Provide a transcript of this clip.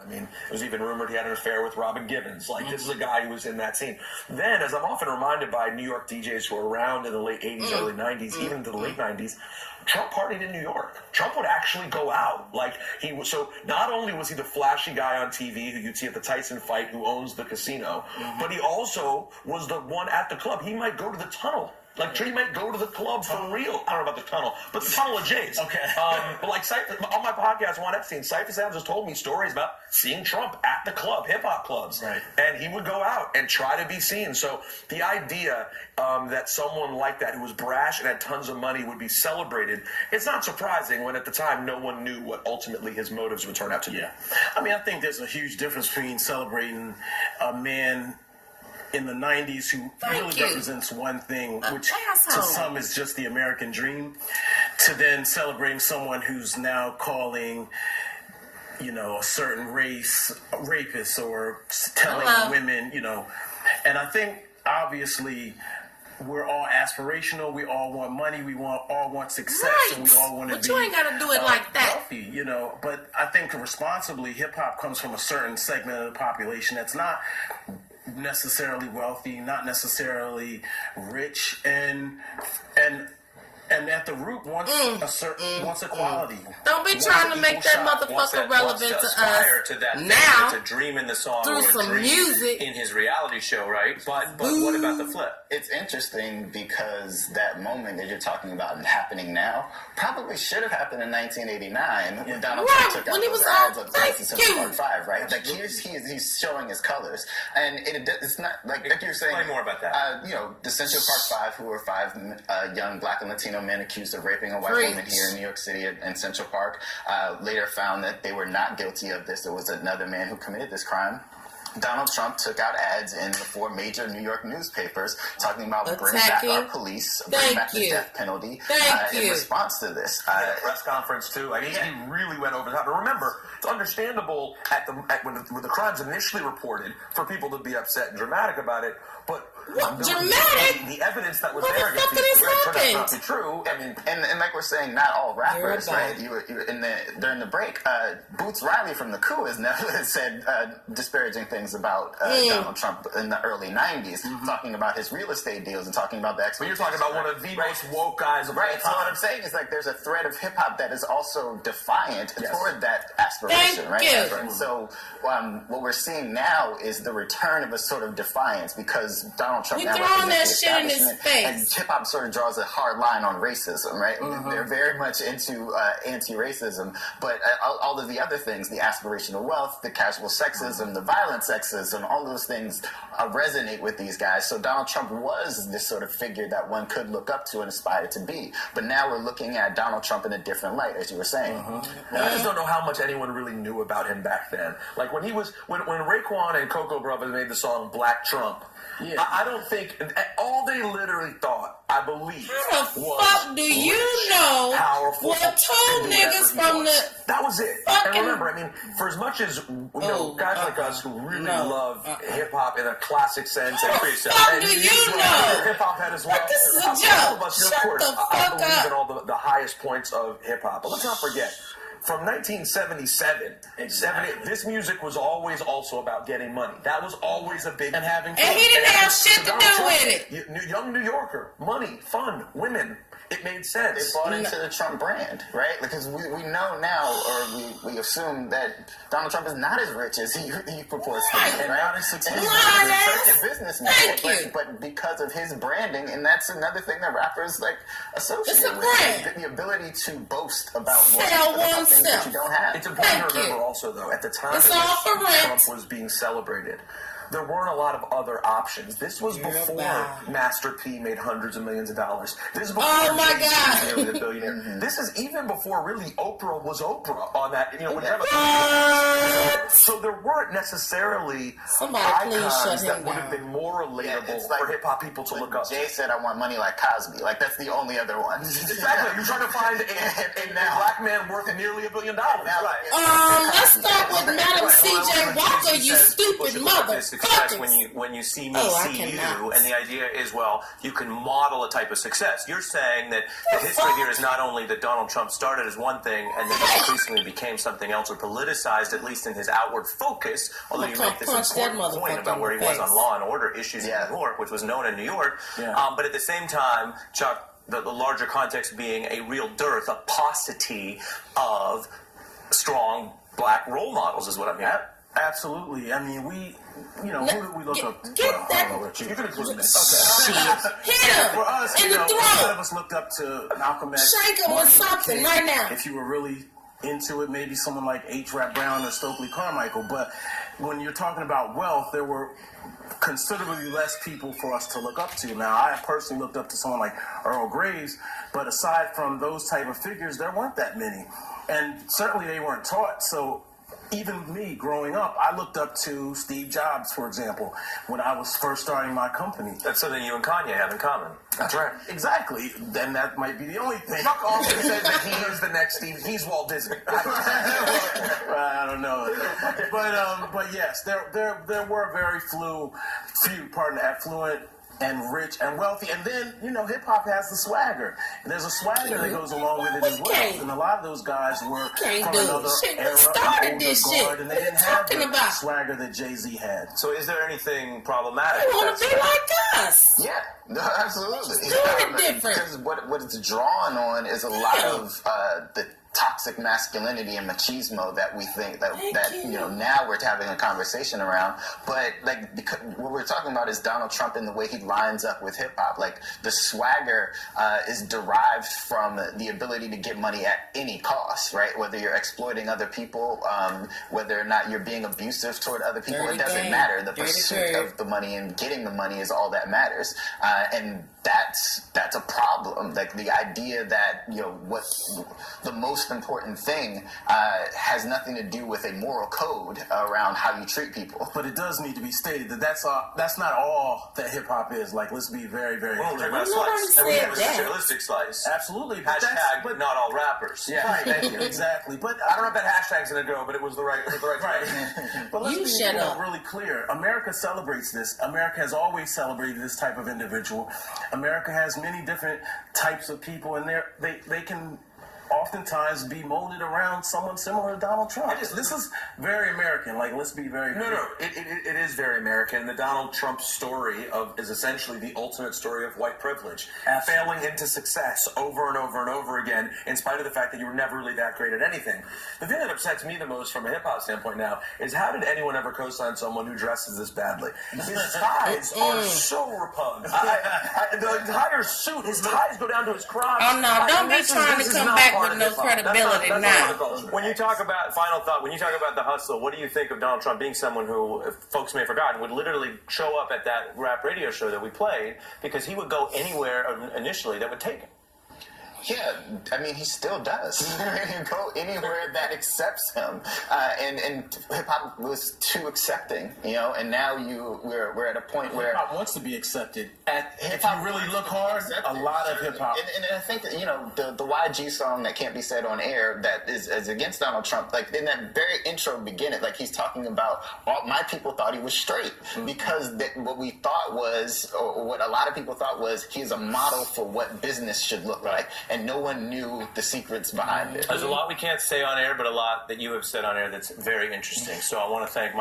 I mean, it was even rumored he had an affair with Robin Givens. Like, this is a guy who was in that scene. Then, as I'm often reminded by New York DJs who were around in the late 80s, early 90s, even into the late 90s, Trump partied in New York. Trump would actually go out. Like, he was, so not only was he the flashy guy on TV who you'd see at the Tyson fight who owns the casino, but he also was the one at the club. He might go to the tunnel. Like, Tree might go to the club for real. I don't know about the tunnel, but the tunnel of Jay's. Okay. But like, on my podcast, Juan Epstein, Cypher Sounds has told me stories about seeing Trump at the club, hip-hop clubs. Right. And he would go out and try to be seen. So the idea that someone like that who was brash and had tons of money would be celebrated, it's not surprising when at the time no one knew what ultimately his motives would turn out to be. Yeah. I mean, I think there's a huge difference between celebrating a man in the 90s who really represents one thing, which to some is just the American dream, to then celebrating someone who's now calling, you know, a certain race a rapist or telling women, you know. And I think, obviously, we're all aspirational. We all want money. We all want success, and we all want to be. But you ain't got to do it like that. Wealthy, you know. But I think responsibly, hip hop comes from a certain segment of the population that's not necessarily wealthy, not necessarily rich, and at the root wants equality. Don't be trying to make that motherfucker relevant to us to that now. To dream in the song through or some dream music in his reality show, right? But what about the flip? It's interesting because that moment that you're talking about happening now probably should have happened in 1989 when Donald Trump took out those ads of Central Park 5, right? Like he's showing his colors, and it's not like you're saying. Explain more about that. You know, the Central Park 5, who were 5 young Black and Latino men accused of raping a white woman here in New York City in Central Park, later found that they were not guilty of this. There was another man who committed this crime. Donald Trump took out ads in the 4 major New York newspapers talking about bring back our police, bring back the death penalty in response to this. At a press conference, too. I mean, he really went over the top. But remember, it's understandable when the crime's initially reported for people to be upset and dramatic about it, but dramatic? The evidence that was there against these turned out not to be true. I mean, and like we're saying, not all rappers, right? During the break, Boots Riley from the Coup has never said disparaging things about Donald Trump in the early 90s, talking about his real estate deals and talking about the exploitation. But you're talking about one of the most woke guys of all time. So what I'm saying is, like, there's a thread of hip-hop that is also defiant toward that aspiration, right? And so what we're seeing now is the return of a sort of defiance because Donald Trump now represents the establishment, and hip-hop sort of draws a hard line on racism, right? They're very much into anti-racism, but all of the other things, the aspirational wealth, the casual sexism, the violent sexism, all those things resonate with these guys. So Donald Trump was this sort of figure that one could look up to and aspire to be. But now we're looking at Donald Trump in a different light, as you were saying. I just don't know how much anyone really knew about him back then. Like when Raekwon and Coco Brothers made the song Black Trump, I don't think all they literally thought, I believe, how the fuck do you know what two niggas from the that was it. And remember, I mean, for as much as guys like us who really love hip hop in a classic sense, how the fuck do you know? Hip hop had as well. This is a joke. Shut the fuck I believe up. in all the highest points of hip hop, but let's not forget. From 1977, this music was always also about getting money. That was always a big... And he didn't have shit to do with it. Young New Yorker, money, fun, women. It made sense. It bought into the Trump brand, right? Because we know now, or we assume that Donald Trump is not as rich as he purports to be, and not as successful. He's a businessman, but because of his branding, and that's another thing that rappers like associate with, the ability to boast about things that you don't have. It's important to remember also, though, at the time that Trump was being celebrated, there weren't a lot of other options. This was before Master P made hundreds of millions of dollars. This is before nearly a billionaire. This is even before really Oprah was Oprah on that. So there weren't necessarily icons that would have been more relatable for hip hop people to look up. Jay said, "I want money like Cosby." Like that's the only other one. Exactly. You're trying to find a black man worth nearly $1 billion. Let's start with Madam C.J. Walker. you stupid motherfuckers. When you see me, see you, and the idea is, well, you can model a type of success. You're saying that the history here is not only that Donald Trump started as one thing and then increasingly became something else or politicized, at least in his outward focus, although you make this important point about where he was on law and order issues in New York, which was known in New York. But at the same time, Chuck, the larger context being a real dearth, a paucity of strong black role models is what I'm hearing. Absolutely. I mean, who do we look up to? Get that. You can include me. Okay. Hit him for us, in the throat. A lot of us looked up to Malcolm X. Shank him with something right now. If you were really into it, maybe someone like H. Rap Brown or Stokely Carmichael. But when you're talking about wealth, there were considerably less people for us to look up to. Now, I personally looked up to someone like Earl Graves, but aside from those type of figures, there weren't that many. And certainly they weren't taught. So even me growing up, I looked up to Steve Jobs, for example, when I was first starting my company. That's something you and Kanye have in common. That's right. Exactly. Then that might be the only thing. Chuck often says that he is the next Steve. He's Walt Disney. I don't know. But yes, there were very affluent and rich and wealthy. And then, hip hop has the swagger. And there's a swagger that goes along with it as well. And a lot of those guys were from another era, and they didn't have the swagger that Jay-Z had. So is there anything problematic? They want to be like us. Yeah, no, absolutely. Different. Because what it's drawn on is a lot of the toxic masculinity and machismo that we think that now we're having a conversation around. But because what we're talking about is Donald Trump and the way he lines up with hip hop. Like the swagger is derived from the ability to get money at any cost, right? Whether you're exploiting other people, whether or not you're being abusive toward other people, it doesn't matter. The pursuit of the money and getting the money is all that matters, and that's a problem. Like the idea that what the most important thing has nothing to do with a moral code around how you treat people. But it does need to be stated that that's not all that hip hop is. Like, let's be very, very clear. We're talking about a slice. And we have a materialistic slice. Absolutely. Hashtag not all rappers. Yeah, right, thank you. Exactly. But I don't know if that hashtag's gonna go, but it was the right right. But let's be really clear. America celebrates this. America has always celebrated this type of individual. America has many different types of people, and they can oftentimes be molded around someone similar to Donald Trump. This is very American. Like, let's be very clear. No, it is very American. The Donald Trump story is essentially the ultimate story of white privilege. Failing into success over and over and over again, in spite of the fact that you were never really that great at anything. The thing that upsets me the most from a hip-hop standpoint now is how did anyone ever co-sign someone who dresses this badly? His ties are so repugnant. The entire suit, his ties go down to his crotch. Oh, no, don't be trying to come back with no credibility now. When you talk about, final thought, when you talk about the hustle, what do you think of Donald Trump being someone who, if folks may have forgotten, would literally show up at that rap radio show that we played because he would go anywhere initially that would take him? Yeah, I mean, he still does. You go anywhere that accepts him, and hip hop was too accepting, And now we're at a point where hip hop wants to be accepted. If you really look hard, a lot of hip hop. And I think that the YG song that can't be said on air that is against Donald Trump. Like in that very intro beginning, like he's talking about my people thought he was straight because what we thought was, or what a lot of people thought was, he's a model for what business should look like. And no one knew the secrets behind it. There's a lot we can't say on air, but a lot that you have said on air that's very interesting. So I want to thank